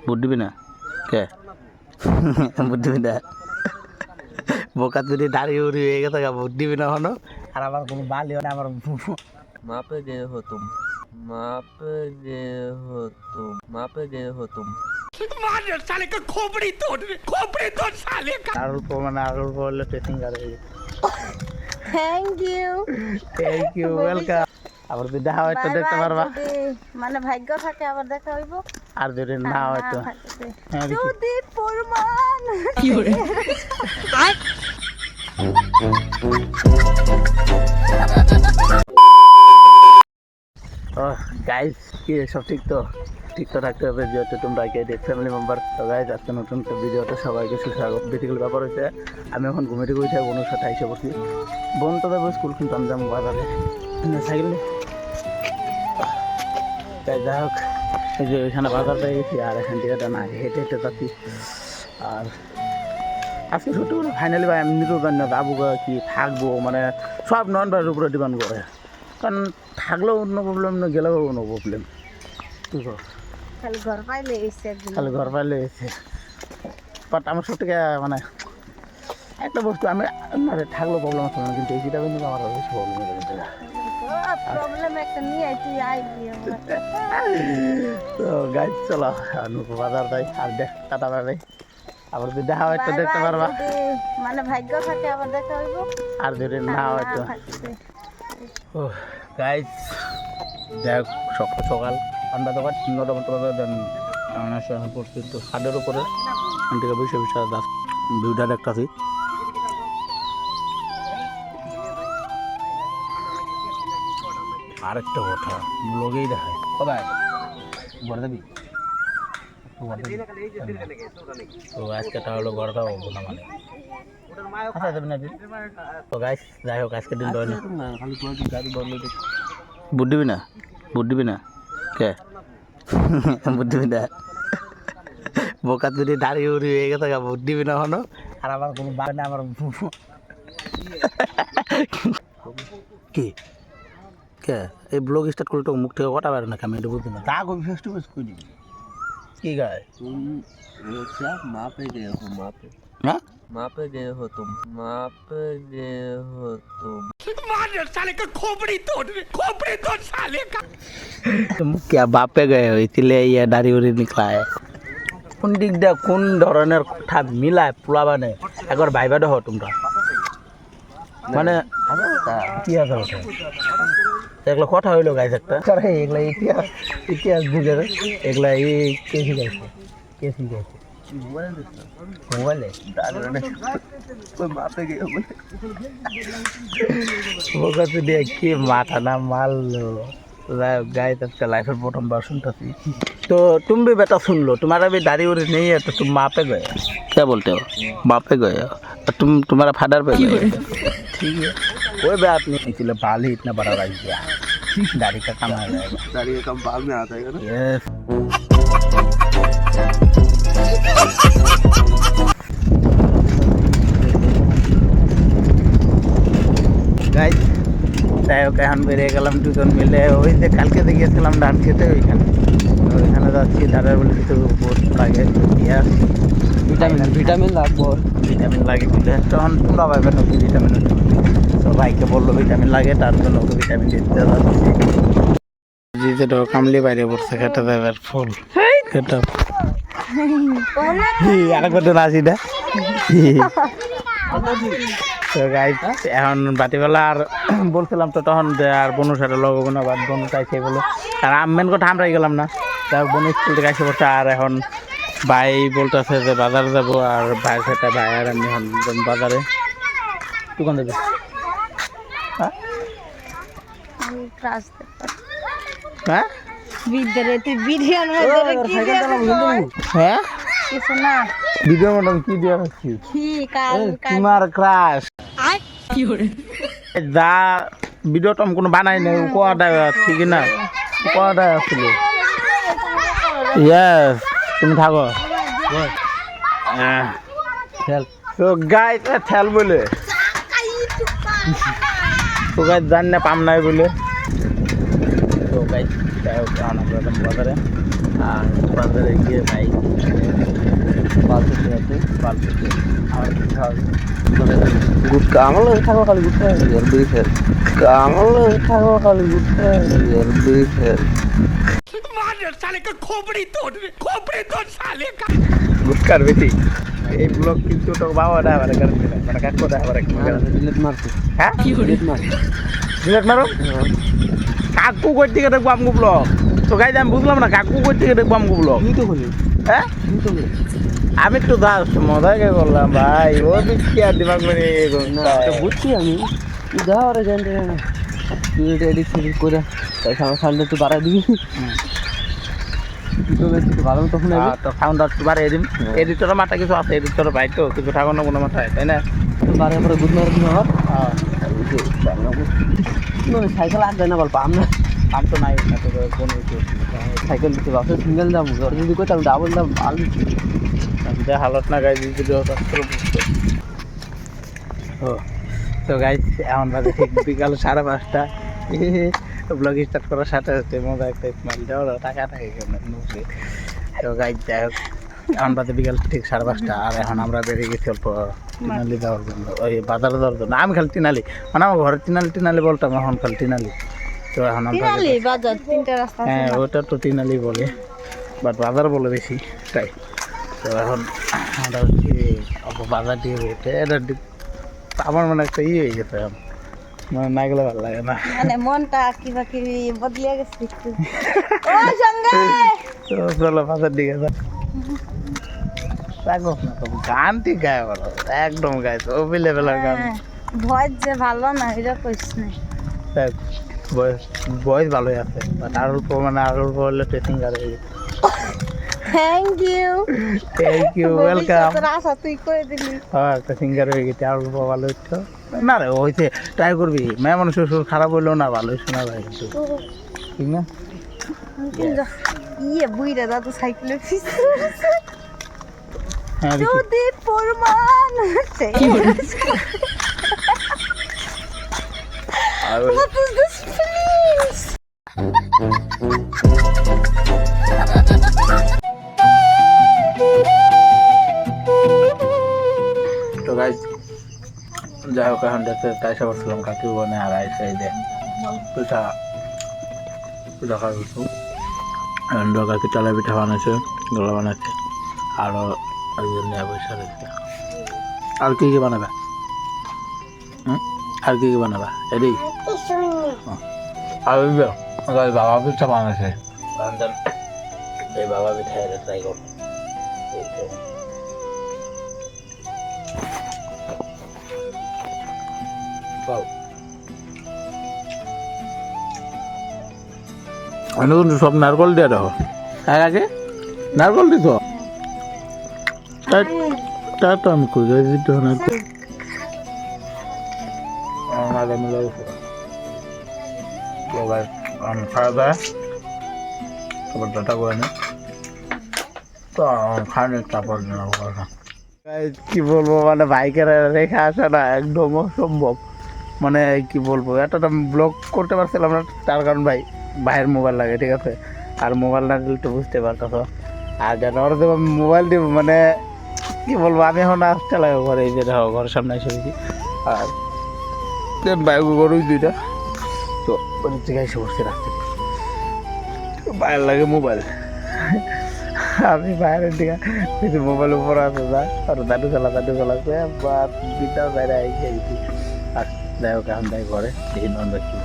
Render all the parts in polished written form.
Vote দিবি না কে vote দিবি না বোকা যদি দাঁড়িয়ে উড়ি হয়ে গেছে ভোট দিবি না হনো আর আমার কোনো বালি হয় না আমার मापे गए हो तुम मापे गए हो तुम मापे गए हो तुम সালে কা খোপড়ি তোড় সালে কা আর অল্প মানে আর অল্প হলে টেস্টিং করে থ্যাংক ইউ ওয়েলকাম আবার যদি দেখা হয় তো দেখতে পারবা মানে ভাগ্য থাকে আবার দেখা হইব আর যদি না হয় তো যদি প্রমাণ কি করে গাইস কি সব ঠিক তো থাকতে হবে যেহেতু তোমরা ফ্যামিলি মেম্বার তো গাইস আজকে নতুন ভিডিওতে সবাইকে সুস্বাগত। বেসিক্যালি ব্যাপার হচ্ছে আমি এখন ঘুমে থেকে উঠে বোনের সাথে এসে পড়ছি। বোন তো যাবো স্কুল কিন্তু আমি যাবো বাজারে সাইকেল নিয়ে। তাই যাই হোক এই যে ওইখানে বাজার পেয়ে গেছি আর এখান থেকে না হেঁটে যাচ্ছি। আর আজকে সত্যি করে ফাইনালি ভাই আমি নিজেও জানি না যাবো কি থাকবো, মানে সব নন ভাইয়ের উপরে ডিপেন্ড করে, কারণ থাকলেও অন্য প্রবলেম না গেলেও অন্য প্রবলেম। কী কর খালি ঘর পাইলে এসে বাট আমার সব থেকে মানে একটা বস্তু আমি থাকলেও প্রবলেম আছে না, কিন্তু এই যেটা কিন্তু আমার বেশি প্রবলেম হয়ে গেছে। তো গাইজ চলো বাজার যাই আর টাটা পাবে আবার যদি দেখা হয় তো দেখতে পারবা, মানে ভাগ্য থাকে আবার দেখা হইব আর যদি না হয় তো গাইজ যাই হোক সকাল আমরা তো 9টা মতো পড়ছি তো ছাদের উপরে থেকে বসে ভিউটা দেখতেছি। আরেকটা কথা ব্লগেই দেখায় সবাই ঘরে যাবি তো আজকেটা হলো ঘরটা হবো না মানে আচ্ছা যাবি না তো গাইস যাই হোক আজকের দিন ভোট দিবি না কে ভোট দিবি না বোকা যদি দাঁড়িয়ে উড়ি হয়ে গেছে ভোট দিবি না হনো আর আমার কোনো বাড়ি না আমার কি কে এই ব্লগ স্টার্ট করলে তো মুখ থেকে কটা পারে না আমি এটা বুঝতে না তা কবি ফেস টু ফেস করে দিবি কি গায় मापे गए हो मापे হ্যাঁ मापे गए हो तुम मापे गए हो तुम साले का खोपड़ी तोड़ साले का तुम क्या बापे गए हो इसलिए ये दाढ़ी उड़ी निकला है কোন দিক দিয়ে কোন ধরনের কথা মিলায় পোলাবানে একবার ভাইবা দেহ তোমরা মানে কি আছে ওটা এগুলো কথা হইলো গাইছে একটা এগুলা ইতিহাস যুগের এগুলা এই কে শিখাইছে মোবাইলে ওকে দিয়ে কি মাথা না মারলো गाय तक लाइफ प्रथमबार सुनती तो तुम भी बेटा सुन लो, तुम्हारा भी दाढ़ी उड़ी नहीं है तो तुम माँ पे गए, क्या बोलते हो माँ पे गए और तुम्हारा फादर पे गए, ठीक है कोई बात नहीं, इसलिए बाल ही इतना बड़ा रह गया, दाढ़ी का काम आ जाएगा, दाढ़ी का काम बाद में आता है ना। यस गाइस যাই হোক এখন বেরিয়ে গেলাম দুজন মিলে, ওই যে কালকে গিয়েছিলাম ধান খেতে ওইখানে যাচ্ছি, ধানের বলে কিছু বোট লাগে ভিটামিন লাগে বলে তখন তোমরা ভাবে নাকি ভিটামিন, তো ভাইকে বললো ভিটামিন লাগে তার জন্য ওকে ভিটামিন দিতে যাচ্ছি। যেটা কামলি বাইরে পড়ছে খেতে দেবের ফুল খেতে আরেকবার তো নাচি না তো গাইস এখন বাতিবেলা আর বলছিলাম তো তখন যে আর বনুর সাথে লগো না বাদ বনু চাইছে বলে, আর মেন কথা আমরাই গেলাম না, তার বনু স্কুল থেকে এসে পড়ছে, আর এখন ভাই বলতেছে যে বাজারে যাবো, আর ভাইয়ের সাথে ভাই আর আমি এখন বাজারে দোকান দেবে হ্যাঁ হ্যাঁ ভিডিও মতন কি দিয়ে রাখছি তোমার ক্রাশ যা ভিডিও তো কোনো বানাই নাই কোয়াটা ঠিক না কোয়াটা আসছিল ইয়েস তুমি থাকো তো গাই ঠেল বলে তো গাই জান না পাম নাই বলে তো গাই যাই হোক এখন আমরা এখন বাজারে, আর বাজারে গিয়ে ভাই বালতিতে আছে বালতিতে আমার কি খাওয়া হবে? গুটকা আমার থাকবো খালি গুটকা আর দুই ফের আমার থাকবো খালি গুটকা আর দুই ফের গুটকার বেশি এই ব্লগ কিন্তু তো বাবা ড্রাইভারে করেন মানে কাকু ড্রাইভারে ডিলেট মারছি হ্যাঁ ডিলেট মার ডিলেট মারো কাকু কই থেকে দেখবো আমগো ব্লগ তো গাইজ আমি বুঝলাম না কাকু কই থেকে দেখবো আমগো ব্লগ তুই তো বলি হ্যাঁ তুই তো বলি আমি একটু মজাকে করলাম ভাই ও দিচ্ছি আর দিমাগ মেরে না এটা বুঝছি আমি তুই যা ওরা জানতে না তুই এটা এডিট ফেডিট করে তাই আমার সামনে একটু বাড়াই দিবি তুই তো বেশি ভালো তখন তো সাউন্ড একটু বাড়িয়ে দিন এডিটরের মাথা কিছু আছে এডিটরের ভাই তো কিছু ঠাকুর না কোনো মাথায় তাই না বাড়াই পরে গুড মার্কেট আমার হ্যাঁ সাইকেল আর যায় না বল পাম না কাম তো নাই না তো কোনো সাইকেল দিতে বাসে সিঙ্গেল দাম আর যদি কই তাহলে ডাবল দাম আলু হালত না গাইজ যদি ও তো গাইজ এমন বাজে ঠিক বিকাল 5:30 ব্লগ স্টার্ট করার সাথে সাথে মজা একটা স্মাইল দেওয়া টাকা থাকে মুখে তো গাইজ যাই হোক এমন বাজে বিকাল ঠিক 5:30 আর এখন আমরা বেরিয়ে গেছি অল্প টিনালি যাওয়ার জন্য ওই বাজারে যাওয়ার জন্য আমি খালি টিনালি মানে আমার ঘরে টিনালি বলতাম এখন খালি টিনালি তো এখন আমরা তিনালি বাজার 3টা রাস্তা আছে হ্যাঁ ওটা তো টিনালি বলে বাট বাজার বলে বেশি তাই তো এখন আমরা হচ্ছে বাজার দিয়ে হেঁটে এটা আমার মানে একটা হয়ে গেছে মানে না গেলে ভালো লাগে না মানে মনটা কিবা কিবি বদলে গেছে একটু ও সঙ্গে তো চলো বাজার দিকে যা রাখো না তো গান ঠিক গায়ে বলো একদম গাইছে অ্যাভেলেবেল গান ভয়েস যে ভালো না এটা কইস না দেখ বয়স ভালোই আছে বাট আর অল্প মানে আর অল্প হলে সিঙ্গার হয়ে গেছে থ্যাংক ইউ ওয়েলকাম আশা তুই কই দিলি হ্যাঁ একটা সিঙ্গার হয়ে গেছে আর অল্প ভালো হচ্ছে না রে হয়েছে ট্রাই করবি মেয়ে মানুষের সুর খারাপ হইলেও না ভালোই শোনা যায় কিন্তু ঠিক না ইয়ে বুইরা দাদু সাইকেলে হ্যাঁ দেখি যদি প্রমাণ What is this please? তো গাইজ যাই হোক এখন দেখতে তাইসা বসছিলাম কাকি বনে আর আইসা এই দে পিঠা খাওয়া গেছো এখন কাকি চালা পিঠা বানাইছে গোলা বানাইছে আরও একজন নিয়ে বসে রয়েছে আর কি কি বানাবে আর কি কি বানাবা এদি আর বাবা পিঠা বানাইছে এই বাবা পিঠা এটা ট্রাই করো আমি সব নারকল দিয়ে দেখো তার আগে নারকল দিত তা তো আমি খুঁজে দিতে নারকল খাওয়া দাওয়া তারপর দাটা করে নে তো খাওয়ানোর তারপর কি বলবো মানে বাইকের রেখে আসা না একদম অসম্ভব মানে কি বলবো একটা ব্লগ করতে পারছিলাম না তার কারণ ভাইয়ের মোবাইল লাগে ঠিক আছে আর মোবাইল না দিলে তো বুঝতে পারতাম আর জানো ওরা তো মোবাইল দিব মানে কি বলবো আমি এখন আসতে লাগে ঘরে এই যে দেখো ঘরের সামনে এসে গেছি আর বাইক গরুই দুইটা তো ওদের থেকে এসে বসে রাখতে বাইরে লাগে মোবাইল আমি বাইরের দিকে কিছু মোবাইল উপর আছে যা আর দাদু চালাচ্ছে বা দুইটা বাইরে এসে গেছি আর যাই হোক এখন যাই ঘরে দেখি নন্দা কি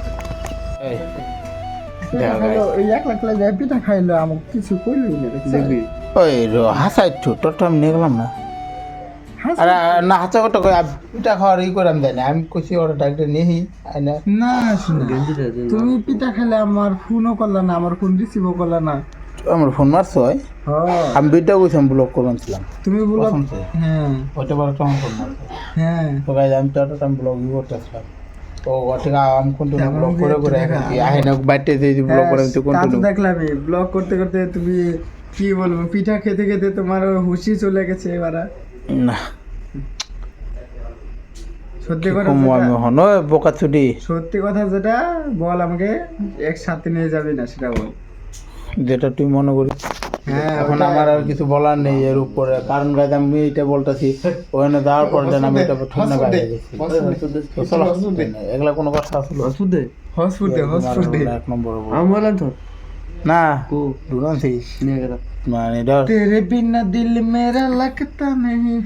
পিঠা খাইলো আমাকে কিছু করলি না ওই হাসাই তোর তো আমি নিয়ে গেলাম না আরে না হাসা কত পিঠা খাওয়ার ই করে আমি দেয় না আমি কইছি ওটা ডাক্তার নিহি না না শুনে তুমি পিঠা খাইলে আমার ফোনও করলা না আমার ফোন রিসিভও করলা না আমার ফোন মারছো হয় আমি দুইটা কইছিলাম ব্লক করছিলাম তুমি বলো হ্যাঁ ওইটা বড় তখন ফোন মারছো হ্যাঁ তো গাইজ আমি তো আমি ব্লগ করতেছিলাম ও ওটা আমি কন্টিনিউ ব্লগ করে আহে না বাইতে যে ব্লগ করে আমি তো কন্টিনিউ দেখলাম ব্লগ করতে করতে তুমি কি বলবো পিঠা খেতে খেতে তোমার হুশি চলে গেছে এবারে না সত্যি কথা কমু আমি যেটা- হন বোকা চুদি সত্যি কথা যেটা বল আমাকে একসাথে নিয়ে যাবি না সেটা বল। যেটা তুই মনে করিস। হ্যাঁ এখন ওটা- আমার আর কিছু বলার নেই এর উপরে, কারণ গাইজ আমি এটা বলতেছি ওখানে যাওয়ার পর যেন আমি এটা ঠুনা হসফুড বাইরে দে, গেছি। হসফুড দে, তো চলো, হসফুড দে। এগুলা কোনো কথা আসলো ওষুধ দে হসফুড দে, হসফুড দে। এক নম্বর আমি বললাম তো না কো ঢুকানছি নিয়ে গেলাম মানে এটা तेरे बिना दिल मेरा लगता नहीं।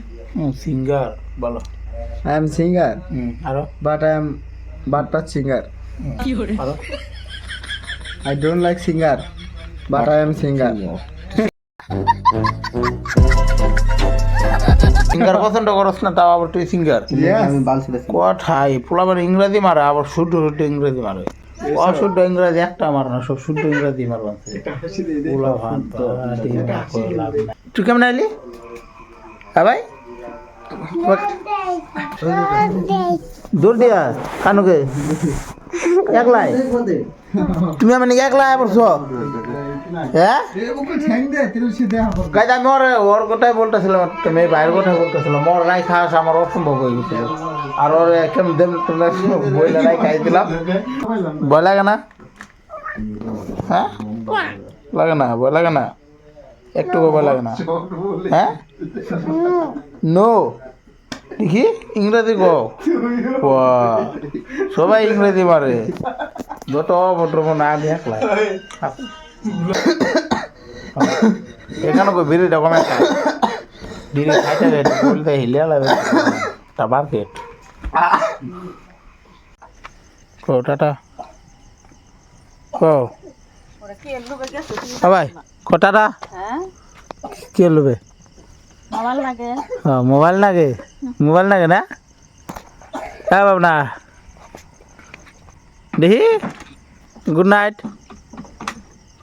সিঙ্গার বলো। I am singer, আরো but I am but singer. আরো I don't like singer, but I am singer. Singer পছন্দ করস না, তাও আবার তুই সিঙ্গার Yes. আমি বালছিলাম কথাই পোলাবার ইংরেজি মারে, আবার শুদ্ধ শুদ্ধ ইংরেজি মারে। অশুদ্ধ ইংরেজি একটা মারে না, সব শুদ্ধ ইংরেজি মারবা। পোলা ভাত তুই কেমন আইলি? হ্যাঁ ভাই দূর দিয়া কানুকে একলাই তুমি আমি নাকি একলাই বলছো? হ্যাঁ ওকে ঠ্যাং দে, তিরুল সিধে হাবো। গাইজ আমি ওর কথাই বলতেছিলাম, তুমি বাইরের কথা বলতেছিলাম। ওর রাই খাওয়া আমার অসম্ভব হয়ে গেছিল, আর ওর কেমন দেব বইলা রাই খাই দিলাম। ভয় লাগে না? হ্যাঁ লাগে না, ভয় লাগে না, একটুকু ভয় লাগে না? হ্যাঁ নো দেখি ইংরেজি গো, সবাই ইংরেজি মারে, যত অভদ্র মনে আমি একলাই। এখানে কই বিড়িটা কমে খায়, বিড়ি খাইতে বলতে হিলিয়া লাগবে তা মার্কেট। ও টাটা ও ওরা কি এলবে গেছে তুমি? ভাই কটাটা হ্যাঁ কি লবে? মোবাইল লাগে। মোবাইল লাগে, মোবাইল লাগে না? হ্যাঁ বাবনা দেখি good night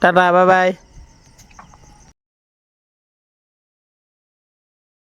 tata bye bye.